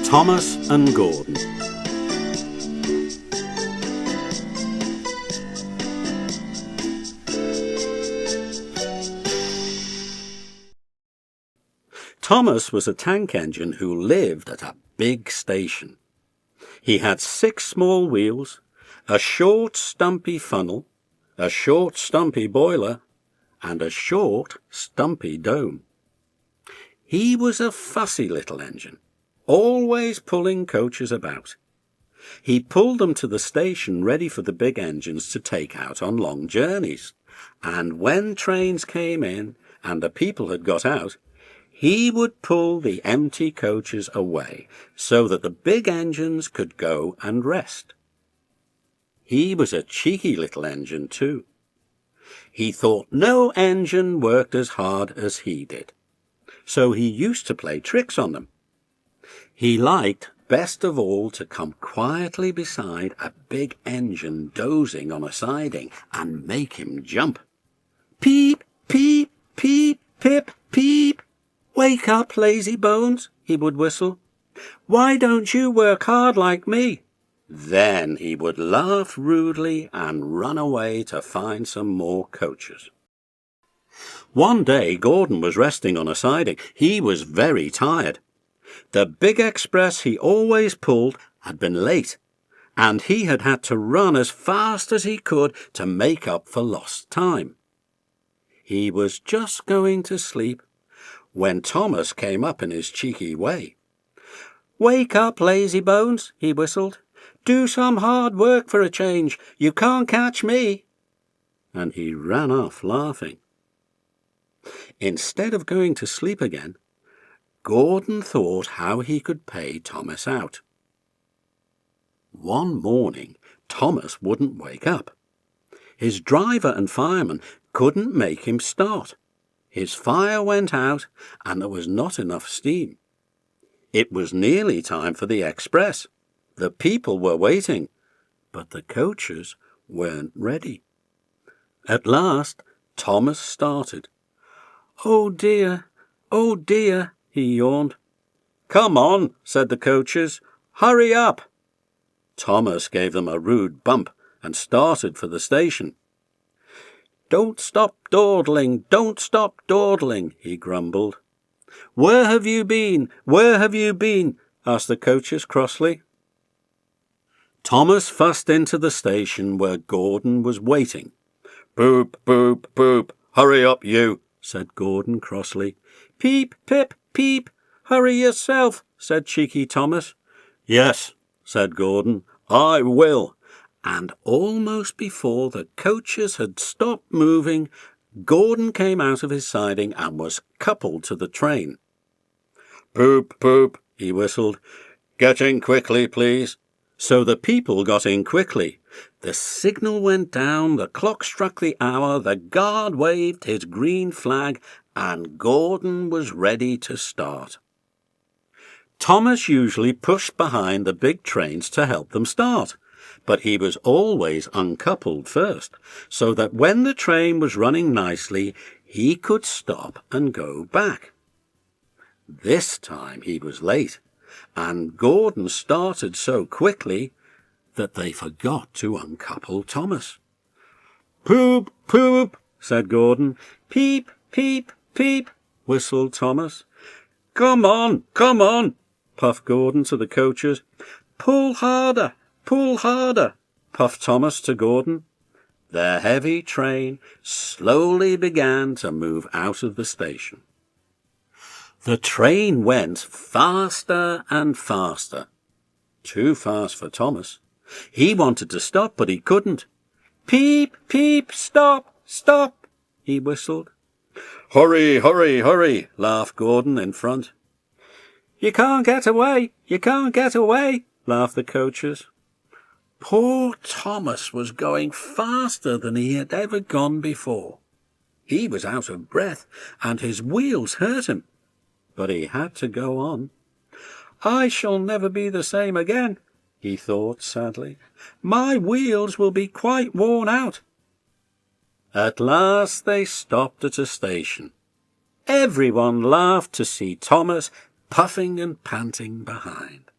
Thomas and Gordon. Thomas was a tank engine who lived at a big station. He had 6 small wheels, a short stumpy funnel, a short stumpy boiler, and a short stumpy dome. He was a fussy little engine, always pulling coaches about. He pulled them to the station ready for the big engines to take out on long journeys, and when trains came in and the people had got out, he would pull the empty coaches away so that the big engines could go and rest. He was a cheeky little engine too. He thought no engine worked as hard as he did, so he used to play tricks on them. He liked best of all to come quietly beside a big engine dozing on a siding and make him jump. Peep, peep, peep, pip, peep. Wake up, lazy bones, he would whistle. Why don't you work hard like me? Then he would laugh rudely and run away to find some more coaches. One day Gordon was resting on a siding. He was very tired. The big express he always pulled had been late, and he had had to run as fast as he could to make up for lost time. He was just going to sleep when Thomas came up in his cheeky way. Wake up, lazy bones, he whistled. Do some hard work for a change. You can't catch me. And he ran off laughing. Instead of going to sleep again, Gordon thought how he could pay Thomas out. One morning, Thomas wouldn't wake up. His driver and fireman couldn't make him start. His fire went out, and there was not enough steam. It was nearly time for the express. The people were waiting, but the coaches weren't ready. At last, Thomas started. Oh dear, he yawned. Come on, said the coaches. Hurry up. Thomas gave them a rude bump and started for the station. Don't stop dawdling, he grumbled. Where have you been? Asked the coaches crossly. Thomas fussed into the station where Gordon was waiting. Boop, boop, boop, hurry up you, said Gordon crossly. Peep, pip, peep, hurry yourself, said cheeky Thomas. Yes, said Gordon, I will. And almost before the coaches had stopped moving, Gordon came out of his siding and was coupled to the train. Poop, poop, he whistled. Get in quickly, please. So the people got in quickly. The signal went down, the clock struck the hour, the guard waved his green flag, and Gordon was ready to start. Thomas usually pushed behind the big trains to help them start, but he was always uncoupled first, so that when the train was running nicely, he could stop and go back. This time he was late, and Gordon started so quickly that they forgot to uncouple Thomas. Poop, poop, said Gordon. Peep, peep, peep, whistled Thomas. Come on, puffed Gordon to the coaches. Pull harder, puffed Thomas to Gordon. The heavy train slowly began to move out of the station. The train went faster and faster. Too fast for Thomas. He wanted to stop, but he couldn't. Peep, peep, stop, he whistled. Hurry, hurry, hurry, laughed Gordon in front. You can't get away, laughed the coaches. Poor Thomas was going faster than he had ever gone before. He was out of breath, and his wheels hurt him. but he had to go on. "I shall never be the same again," he thought sadly. "My wheels will be quite worn out." At last they stopped at a station. Everyone laughed to see Thomas puffing and panting behind.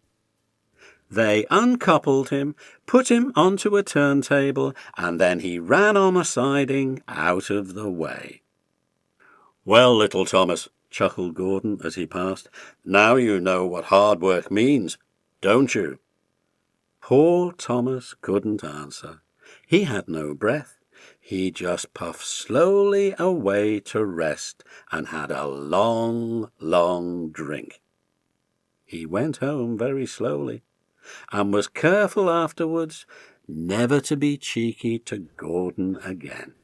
They uncoupled him, put him onto a turntable, and then he ran on a siding out of the way. "Well, little Thomas," chuckled Gordon as he passed, "now you know what hard work means, don't you?" Poor Thomas couldn't answer. He had no breath. He just puffed slowly away to rest and had a long, long drink. He went home very slowly, and was careful afterwards never to be cheeky to Gordon again.